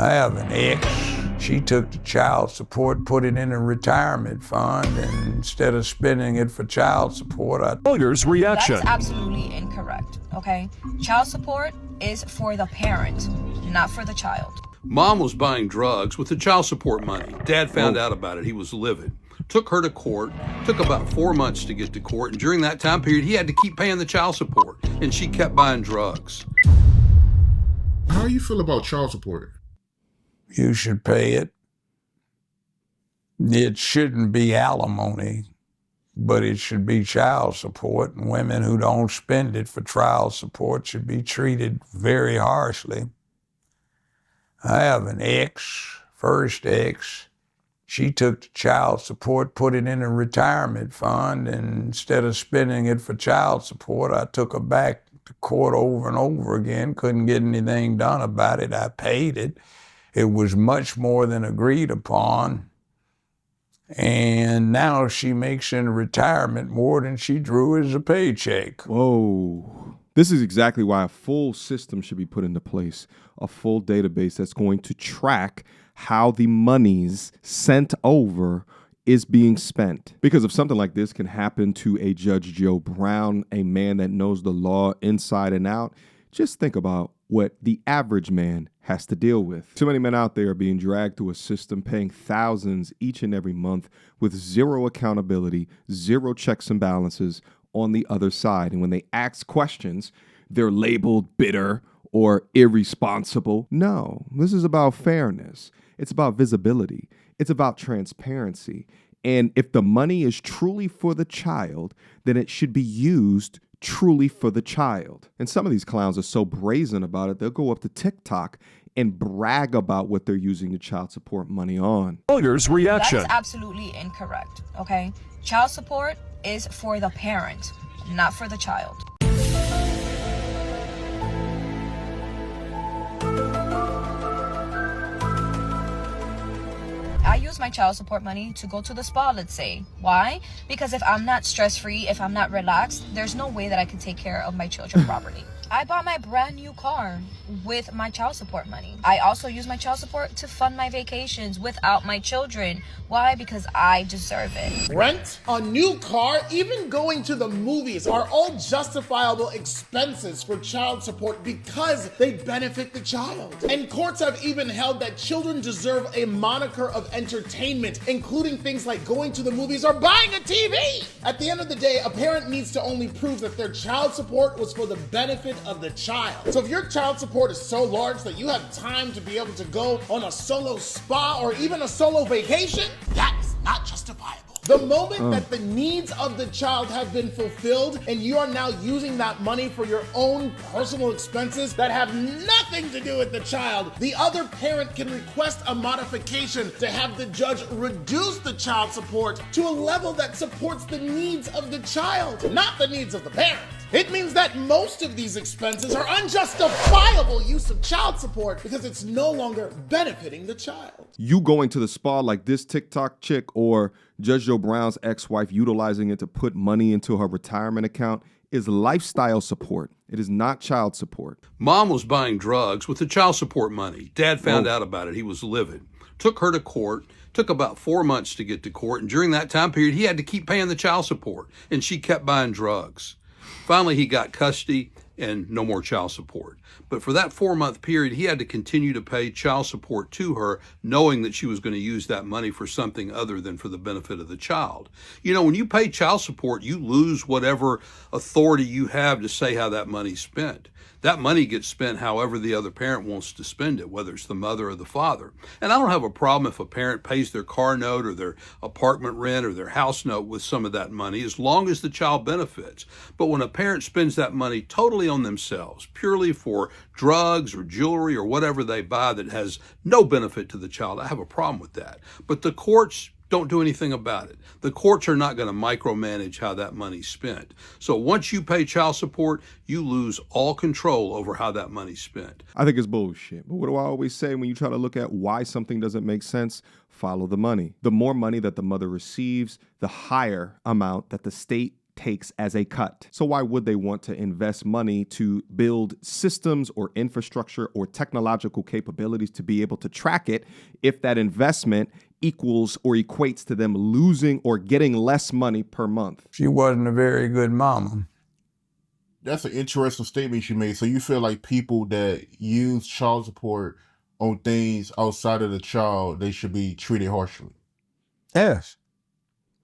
I have an ex. She took the child support, put it in a retirement fund, and instead of spending it for child support, Lawyer's reaction. That is absolutely incorrect, okay? Child support is for the parent, not for the child. Mom was buying drugs with the child support money. Dad found out about it. He was livid. Took her to court. Took about 4 months to get to court. And during that time period, he had to keep paying the child support. And she kept buying drugs. How do you feel about child support? You should pay it. It shouldn't be alimony, but it should be child support. And women who don't spend it for child support should be treated very harshly. I have an ex, first ex. She took the child support, put it in a retirement fund, and instead of spending it for child support, I took her back to court over and over again, couldn't get anything done about it. I paid it. It was much more than agreed upon. And now she makes in retirement more than she drew as a paycheck. Whoa. This is exactly why a full system should be put into place, a full database that's going to track how the monies sent over is being spent. Because if something like this can happen to a Judge Joe Brown, a man that knows the law inside and out, just think about what the average man has to deal with. Too many men out there are being dragged through a system, paying thousands each and every month with zero accountability, zero checks and balances on the other side. And when they ask questions, they're labeled bitter or irresponsible. No, this is about fairness. It's about visibility. It's about transparency. And if the money is truly for the child, then it should be used truly for the child. And some of these clowns are so brazen about it, they'll go up to TikTok and brag about what they're using the child support money on. Lawyer's reaction. That is absolutely incorrect, okay? Child support is for the parent, not for the child. I use my child support money to go to the spa, let's say. Why? Because if I'm not stress-free, if I'm not relaxed, there's no way that I can take care of my children properly. I bought my brand new car with my child support money. I also use my child support to fund my vacations without my children. Why? Because I deserve it. Rent, a new car, even going to the movies are all justifiable expenses for child support because they benefit the child. And courts have even held that children deserve a moniker of entertainment, including things like going to the movies or buying a TV. At the end of the day, a parent needs to only prove that their child support was for the benefit of the child. So if your child support is so large that you have time to be able to go on a solo spa or even a solo vacation, that is not justifiable. The moment that the needs of the child have been fulfilled and you are now using that money for your own personal expenses that have nothing to do with the child, the other parent can request a modification to have the judge reduce the child support to a level that supports the needs of the child, not the needs of the parent. It means that most of these expenses are unjustifiable use of child support because it's no longer benefiting the child. You going to the spa like this TikTok chick or Judge Joe Brown's ex-wife utilizing it to put money into her retirement account is lifestyle support. It is not child support. Mom was buying drugs with the child support money. Dad found out about it. He was livid. Took her to court. Took about 4 months to get to court. And during that time period, he had to keep paying the child support. And she kept buying drugs. Finally, he got custody and no more child support. But for that 4-month period, he had to continue to pay child support to her, knowing that she was going to use that money for something other than for the benefit of the child. You know, when you pay child support, you lose whatever authority you have to say how that money's spent. That money gets spent however the other parent wants to spend it, whether it's the mother or the father. And I don't have a problem if a parent pays their car note or their apartment rent or their house note with some of that money, as long as the child benefits. But when a parent spends that money totally on themselves, purely for drugs or jewelry or whatever they buy that has no benefit to the child, I have a problem with that. But the courts don't do anything about it. The courts are not going to micromanage how that money's spent. So once you pay child support, you lose all control over how that money's spent. I think it's bullshit. But what do I always say when you try to look at why something doesn't make sense? Follow the money. The more money that the mother receives, the higher amount that the state takes as a cut. So why would they want to invest money to build systems or infrastructure or technological capabilities to be able to track it if that investment equals or equates to them losing or getting less money per month? She wasn't a very good mama. That's an interesting statement you made. So you feel like people that use child support on things outside of the child, they should be treated harshly? Yes.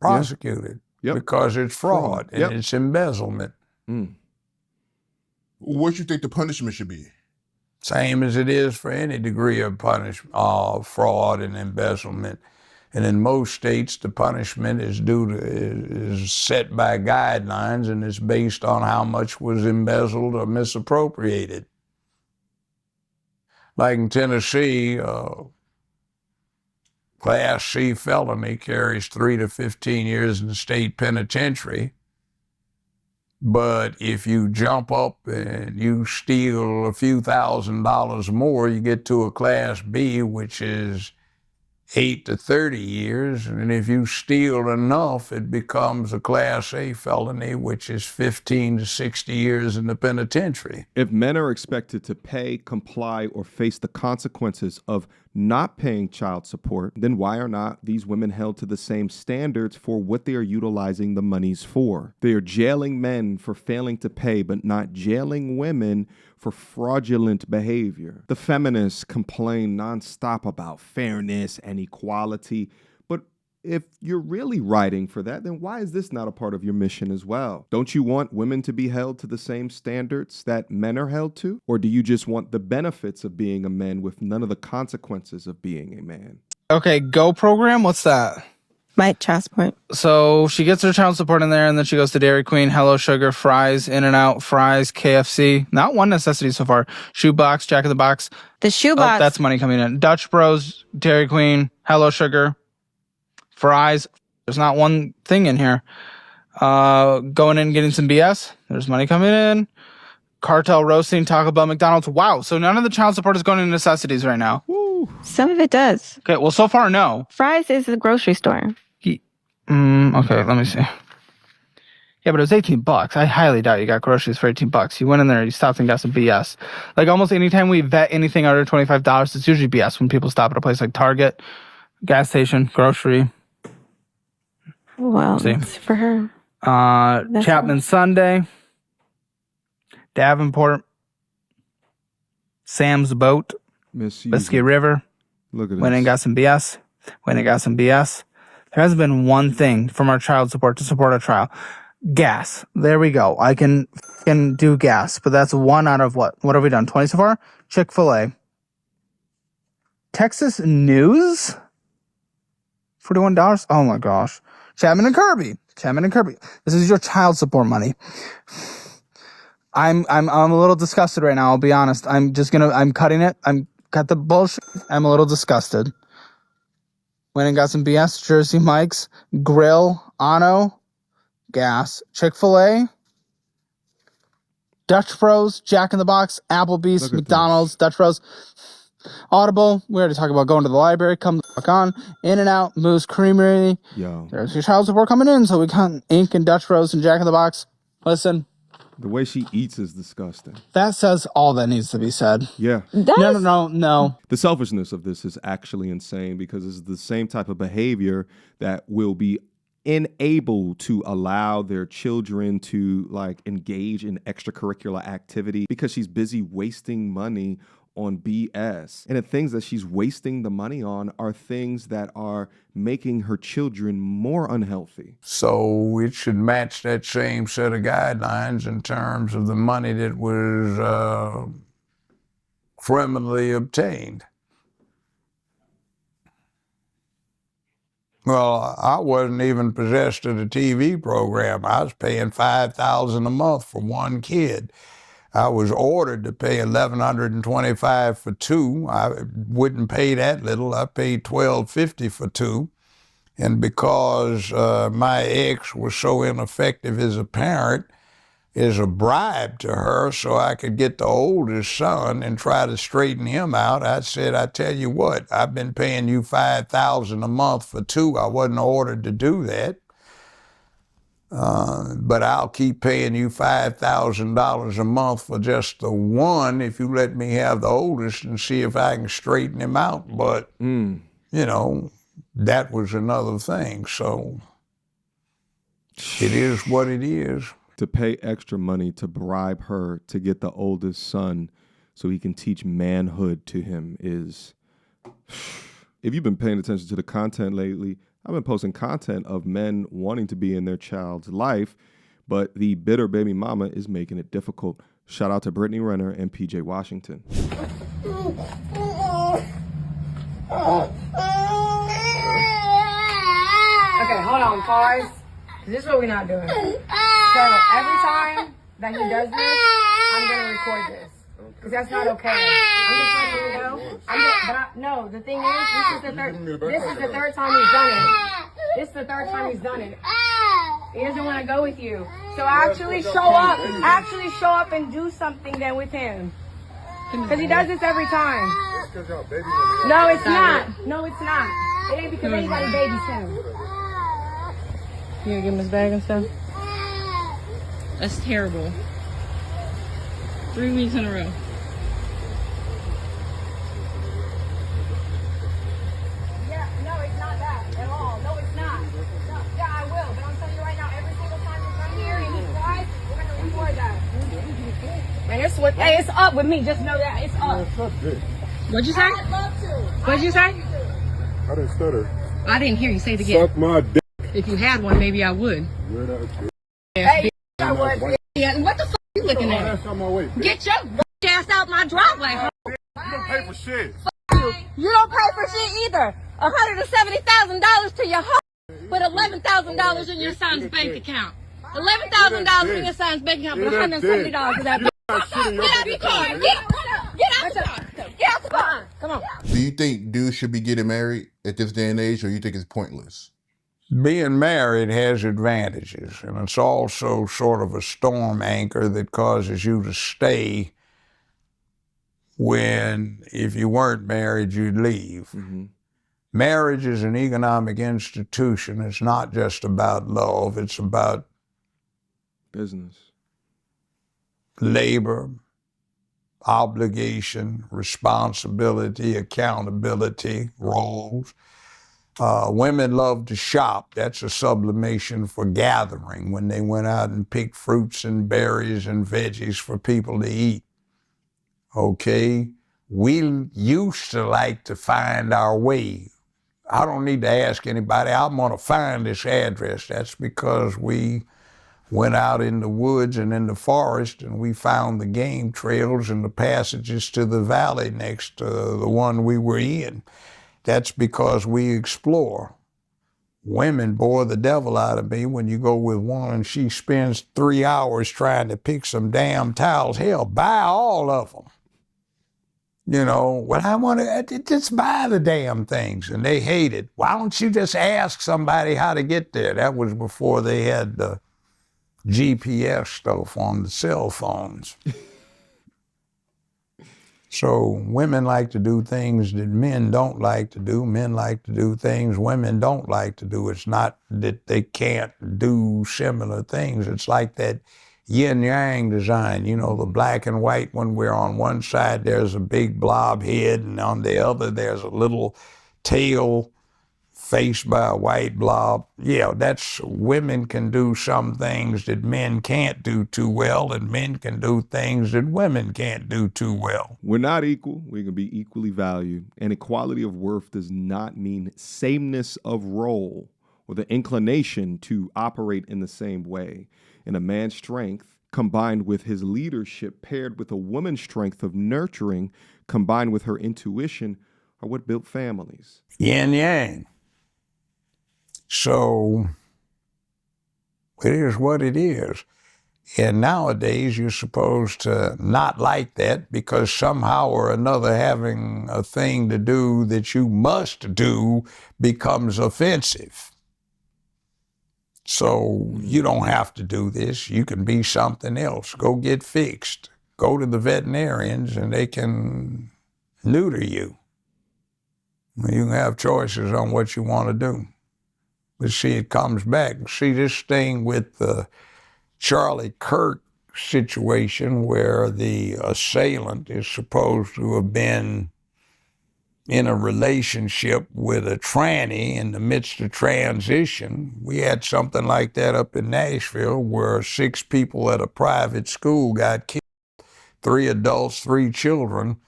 Prosecuted. Yep. Because it's fraud and it's embezzlement. What do you think the punishment should be? Same as it is for any degree of punishment, fraud and embezzlement. And in most states, the punishment is set by guidelines, and it's based on how much was embezzled or misappropriated. Like in Tennessee, Class C felony carries 3 to 15 years in the state penitentiary. But if you jump up and you steal a few $1,000s more, you get to a Class B, which is 8 to 30 years. And if you steal enough, it becomes a Class A felony, which is 15 to 60 years in the penitentiary. If men are expected to pay, comply, or face the consequences of not paying child support, then why are not these women held to the same standards for what they are utilizing the monies for? They are jailing men for failing to pay, but not jailing women for fraudulent behavior. The feminists complain nonstop about fairness and equality, but if you're really writing for that, then why is this not a part of your mission as well? Don't you want women to be held to the same standards that men are held to? Or do you just want the benefits of being a man with none of the consequences of being a man? Okay, Go program, what's that? My child support. So she gets her child support in there, and then she goes to Dairy Queen, Hello Sugar, Fry's, In-N-Out, Fry's, KFC. Not one necessity so far. Shoebox, Jack in the Box. The shoebox. Oh, that's money coming in. Dutch Bros, Dairy Queen, Hello Sugar, Fry's. There's not one thing in here. Going in and getting some BS. There's money coming in. Cartel Roasting, Taco Bell, McDonald's. Wow. So none of the child support is going into necessities right now. Woo. Some of it does. Okay. Well, so far, no. Fry's is the grocery store. Okay. Let me see. Yeah, but it was $18. I highly doubt you got groceries for $18. You went in there, you stopped and got some BS. Like almost anytime we vet anything under $25, it's usually BS when people stop at a place like Target, gas station, grocery. Well, it's for her. Chapman Sunday, Davenport, Sam's Boat, Whiskey River. Look at this. Went and got some BS. Went and got some BS. There hasn't been one thing from our child support to support a trial. Gas. There we go. I can do gas, but that's one out of what? What have we done? 20 so far? Chick-fil-A. Texas News? $41? Oh my gosh. Chapman and Kirby. This is your child support money. I'm a little disgusted right now, I'll be honest. I'm cutting it. Cut the bullshit. I'm a little disgusted. Went and got some BS, Jersey Mike's, Grill, Ano, gas, Chick-fil-A, Dutch Bros, Jack in the Box, Applebee's, McDonald's, Dutch Bros, Audible. We already talked about going to the library. Come the fuck on. In-N-Out, Moose Creamery. Yo. There's your child support coming in, so we got Inc. and Dutch Bros and Jack in the Box. Listen. The way she eats is disgusting. That says all that needs to be said. Yeah. No. The selfishness of this is actually insane because it's the same type of behavior that will be unable to allow their children to like engage in extracurricular activity because she's busy wasting money on BS. And the things that she's wasting the money on are things that are making her children more unhealthy. So it should match that same set of guidelines in terms of the money that was criminally obtained. Well, I wasn't even possessed of the TV program. I was paying $5,000 a month for one kid. I was ordered to pay $1,125 for two. I wouldn't pay that little. I paid $1,250 for two. And because my ex was so ineffective as a parent, as a bribe to her so I could get the oldest son and try to straighten him out, I said, I tell you what, I've been paying you $5,000 a month for two. I wasn't ordered to do that. But I'll keep paying you $5,000 a month for just the one if you let me have the oldest and see if I can straighten him out. But, you know, that was another thing. So it is what it is. To pay extra money to bribe her to get the oldest son so he can teach manhood to him is... If you've been paying attention to the content lately, I've been posting content of men wanting to be in their child's life, but the bitter baby mama is making it difficult. Shout out to Brittany Renner and PJ Washington. Okay, hold on, pause. This is what we're not doing. So every time that he does this, I'm gonna record this. Because that's not okay. I'm just letting you know. No, the thing is, this is the third time he's done it. This is the third time he's done it. He doesn't want to go with you. So actually show up and do something then with him. Because he does this every time. No, it's not. No, it's not. It ain't because anybody babies him. You gonna give him his bag and stuff? That's terrible. 3 weeks in a row. Yeah, no, it's not that at all. No, it's not. No, yeah, I will. But I'm telling you right now, every single time you come here and he cries, we're gonna record that. Man, it's up with me. Just know that it's up. What'd you say? I'd love to. What'd you say? I didn't stutter. I didn't hear you say it again. Suck my dick. If you had one, maybe I would. Hey, I would. Yeah, what the fuck are you looking at? That's on my way. Get your ass out my driveway. You don't pay for shit. You don't pay for shit either. $170,000 to your home, but $11,000 in your son's bank account. $11,000 in your son's bank account, but $170 for that. Get out the car. Get out the car. Get out the car. Come on. Do you think dudes should be getting married at this day and age, or you think it's pointless? Being married has advantages, and it's also sort of a storm anchor that causes you to stay when, if you weren't married, you'd leave. Mm-hmm. Marriage is an economic institution. It's not just about love. It's about business, labor, obligation, responsibility, accountability, roles. Women love to shop. That's a sublimation for gathering, when they went out and picked fruits and berries and veggies for people to eat. Okay? We used to like to find our way. I don't need to ask anybody, I'm going to find this address. That's because we went out in the woods and in the forest and we found the game trails and the passages to the valley next to the one we were in. That's because we explore. Women bore the devil out of me when you go with one and she spends 3 hours trying to pick some damn towels. Hell, buy all of them. You know, well, I want to just buy the damn things, and they hate it. Why don't you just ask somebody how to get there? That was before they had the GPS stuff on the cell phones. So women like to do things that men don't like to do. Men like to do things women don't like to do. It's not that they can't do similar things. It's like that yin-yang design, you know, the black and white one, where on one side there's a big blob head and on the other there's a little tail faced by a white blob. Yeah, that's, women can do some things that men can't do too well, and men can do things that women can't do too well. We're not equal. We can be equally valued. And equality of worth does not mean sameness of role or the inclination to operate in the same way. And a man's strength combined with his leadership paired with a woman's strength of nurturing combined with her intuition are what built families. Yin-yang. So it is what it is. And nowadays you're supposed to not like that, because somehow or another having a thing to do that you must do becomes offensive. So you don't have to do this. You can be something else. Go get fixed. Go to the veterinarians and they can neuter you. You can have choices on what you want to do. But see, it comes back. See, this thing with the Charlie Kirk situation where the assailant is supposed to have been in a relationship with a tranny in the midst of transition. We had something like that up in Nashville where 6 people at a private school got killed, 3 adults, 3 children,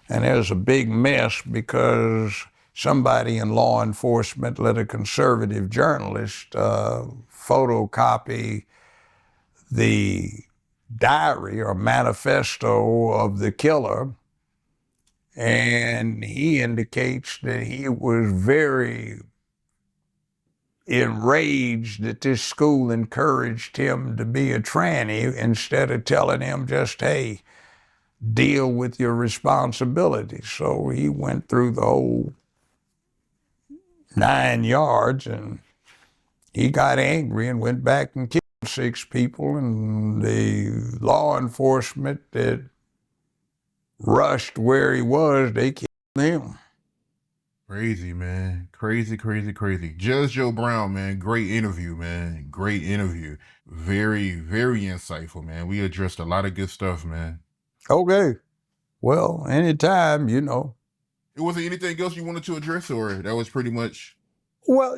and there's a big mess because somebody in law enforcement let a conservative journalist photocopy the diary or manifesto of the killer, and he indicates that he was very enraged that this school encouraged him to be a tranny instead of telling him just, hey, deal with your responsibilities. So he went through the whole 9 yards, and he got angry and went back and killed 6 people, and the law enforcement that rushed where he was, they killed him. Crazy, man. Crazy, crazy, crazy. Judge Joe Brown, man. Great interview, man. Great interview. Very, very insightful, man. We addressed a lot of good stuff, man. Okay. Well, anytime, It wasn't anything else you wanted to address, or that was pretty much... Well,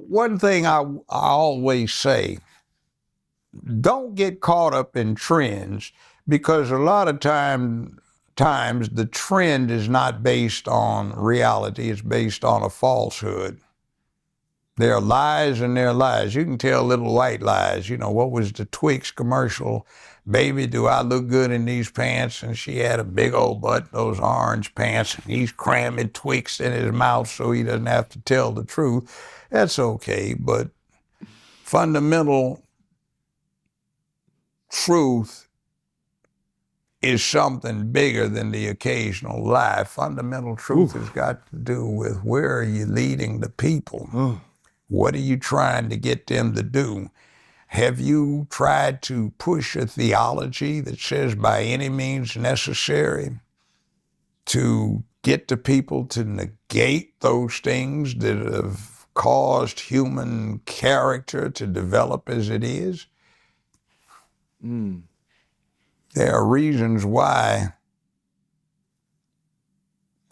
one thing I always say, don't get caught up in trends, because a lot of times the trend is not based on reality, it's based on a falsehood. There are lies and there are lies. You can tell little white lies. What was the Twix commercial? Baby, do I look good in these pants? And she had a big old butt, those orange pants, and he's cramming Twix in his mouth so he doesn't have to tell the truth. That's okay, but fundamental truth is something bigger than the occasional lie. Fundamental truth has got to do with where are you leading the people? What are you trying to get them to do? Have you tried to push a theology that says by any means necessary to get the people to negate those things that have caused human character to develop as it is? There are reasons why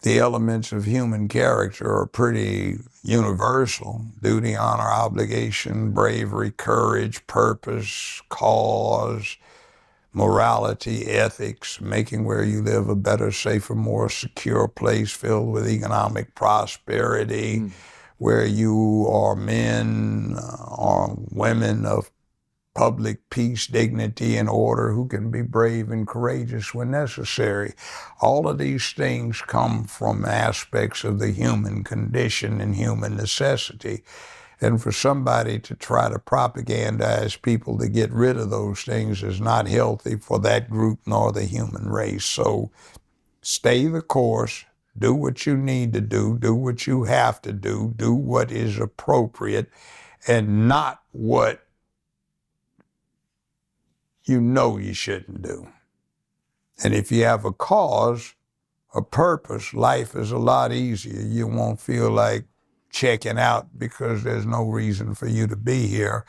the elements of human character are pretty universal: duty, honor, obligation, bravery, courage, purpose, cause, morality, ethics, making where you live a better, safer, more secure place filled with economic prosperity, where you are men or women of public peace, dignity, and order, who can be brave and courageous when necessary. All of these things come from aspects of the human condition and human necessity. And for somebody to try to propagandize people to get rid of those things is not healthy for that group nor the human race. So stay the course, do what you need to do what you have to do what is appropriate, and not what you shouldn't do. And if you have a cause, a purpose, life is a lot easier. You won't feel like checking out because there's no reason for you to be here.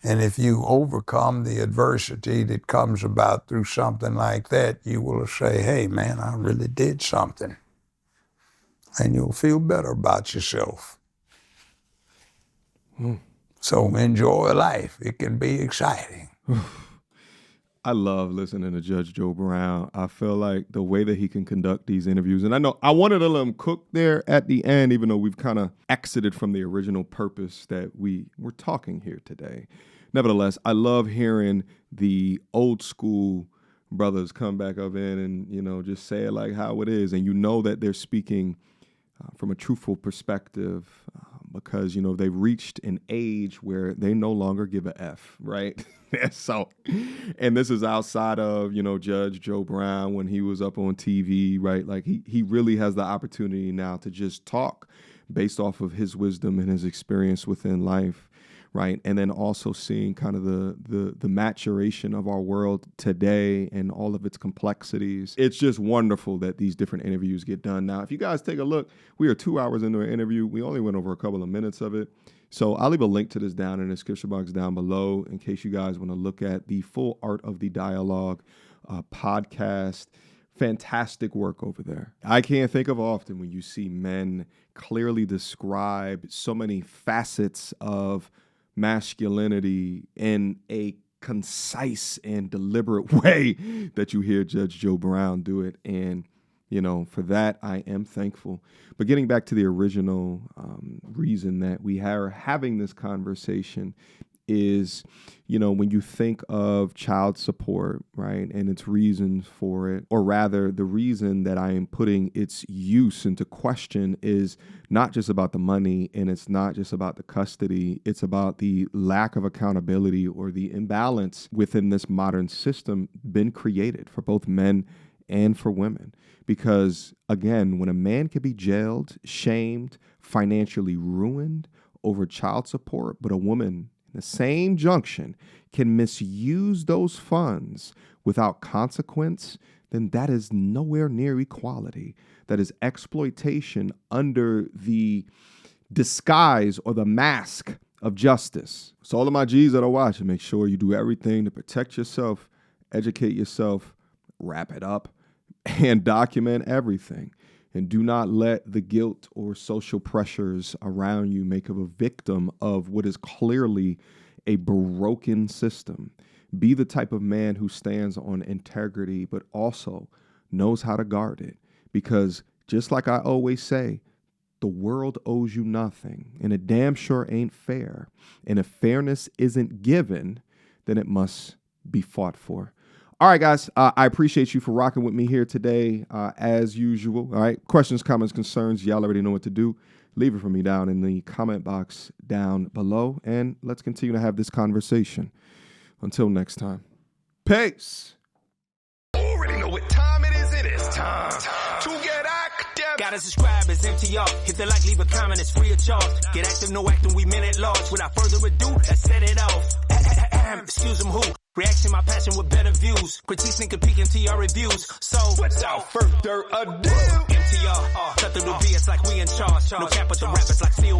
And if you overcome the adversity that comes about through something like that, you will say, hey, man, I really did something. And you'll feel better about yourself. So enjoy life. It can be exciting. I love listening to Judge Joe Brown. I feel like the way that he can conduct these interviews, and I know I wanted to let him cook there at the end, even though we've kind of exited from the original purpose that we were talking here today. Nevertheless, I love hearing the old school brothers come back up in and, just say it like how it is. And that they're speaking from a truthful perspective because, they've reached an age where they no longer give a F, right? So, and this is outside of, Judge Joe Brown when he was up on TV, right? Like he really has the opportunity now to just talk based off of his wisdom and his experience within life, right? And then also seeing kind of the maturation of our world today and all of its complexities. It's just wonderful that these different interviews get done. Now, if you guys take a look, we are 2 hours into an interview. We only went over a couple of minutes of it. So I'll leave a link to this down in the description box down below in case you guys want to look at the full Art of the Dialogue podcast. Fantastic work over there. I can't think of often when you see men clearly describe so many facets of masculinity in a concise and deliberate way that you hear Judge Joe Brown do it. And, you know, for that, I am thankful. But getting back to the original reason that we are having this conversation is, you know, when you think of child support, right, and its reasons for it, or rather the reason that I am putting its use into question is not just about the money and it's not just about the custody. It's about the lack of accountability or the imbalance within this modern system been created for both men and for women. Because, again, when a man can be jailed, shamed, financially ruined over child support, but a woman the same junction can misuse those funds without consequence, then that is nowhere near equality. That is exploitation under the disguise or the mask of justice. So all of my G's that are watching, make sure you do everything to protect yourself, educate yourself, wrap it up, and document everything. And do not let the guilt or social pressures around you make you a victim of what is clearly a broken system. Be the type of man who stands on integrity, but also knows how to guard it. Because just like I always say, the world owes you nothing, and it damn sure ain't fair. And if fairness isn't given, then it must be fought for. All right, guys, I appreciate you for rocking with me here today, as usual. All right, questions, comments, concerns, y'all already know what to do. Leave it for me down in the comment box down below, and let's continue to have this conversation. Until next time, peace. Already know what time it is. It is time to get active. Gotta subscribe, it's MTR. Hit the like, leave a comment, it's free of charge. Get active, no acting, we men at large. Without further ado, let's set it off. Excuse them who? Reaction, my passion with better views. Critiques and peek into your reviews. So, without further ado, MTR, cut through the BS like we in charge. No cap with the rappers like Steel.